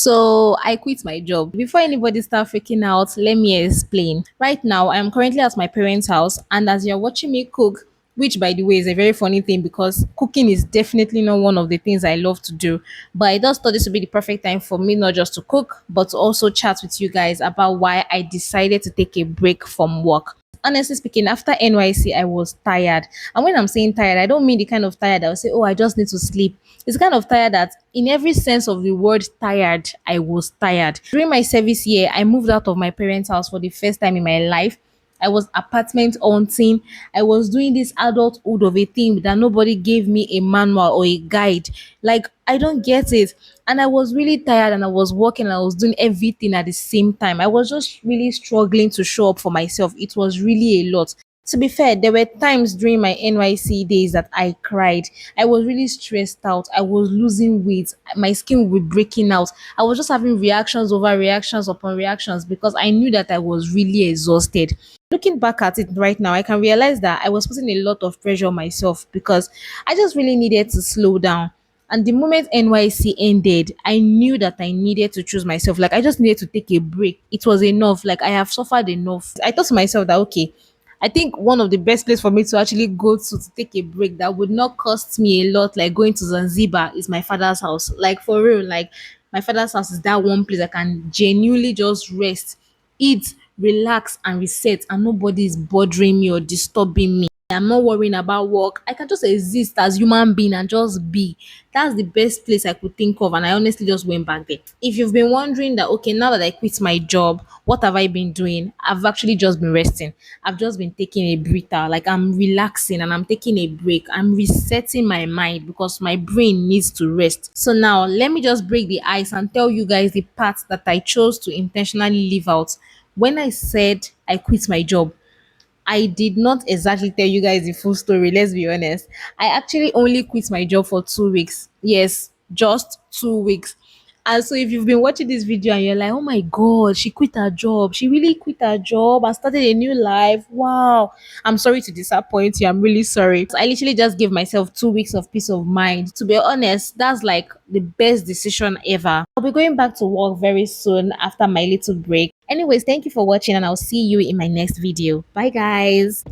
So I quit my job. Before anybody start freaking out, let me explain. Right now, I am currently at my parents' house, and as you're watching me cook, which by the way is a very funny thing because cooking is definitely not one of the things I love to do. But I just thought this would be the perfect time for me not just to cook, but to also chat with you guys about why I decided to take a break from work. Honestly speaking, after NYC, I was tired. And when I'm saying tired, I don't mean the kind of tired that will say, oh, I just need to sleep. It's the kind of tired that, in every sense of the word tired, I was tired. During my service year, I moved out of my parents' house for the first time in my life. I was apartment hunting. I was doing this adulthood of a thing that nobody gave me a manual or a guide. Like, I don't get it. And I was really tired and I was working and I was doing everything at the same time. I was just really struggling to show up for myself. It was really a lot. To be fair, there were times during my NYC days that I cried. I was really stressed out. I was losing weight. My skin would be breaking out. I was just having reactions over reactions upon reactions because I knew that I was really exhausted. Looking back at it right now, I can realize that I was putting a lot of pressure on myself because I just really needed to slow down. And the moment NYC ended, I knew that I needed to choose myself. Like, I just needed to take a break. It was enough. Like, I have suffered enough. I thought to myself that, okay, I think one of the best places for me to actually go to take a break that would not cost me a lot, like going to Zanzibar, is my father's house. Like, for real, like, my father's house is that one place I can genuinely just rest, eat, relax, and reset, and nobody is bothering me or disturbing me. I'm not worrying about work. I can just exist as human being and just be. That's the best place I could think of, and I honestly just went back there. If you've been wondering that, okay, now that I quit my job, what have I been doing? I've actually just been resting. I've just been taking a breather. Like, I'm relaxing and I'm taking a break. I'm resetting my mind because my brain needs to rest. So now let me just break the ice and tell you guys the part that I chose to intentionally leave out. When I said I quit my job, I did not exactly tell you guys the full story. Let's be honest. I actually only quit my job for 2 weeks. Yes, just 2 weeks. And so if you've been watching this video and you're like, oh my God, she quit her job. She really quit her job and started a new life. Wow. I'm sorry to disappoint you. I'm really sorry. I literally just gave myself 2 weeks of peace of mind. To be honest, that's like the best decision ever. I'll be going back to work very soon after my little break. Anyways, thank you for watching and I'll see you in my next video. Bye guys.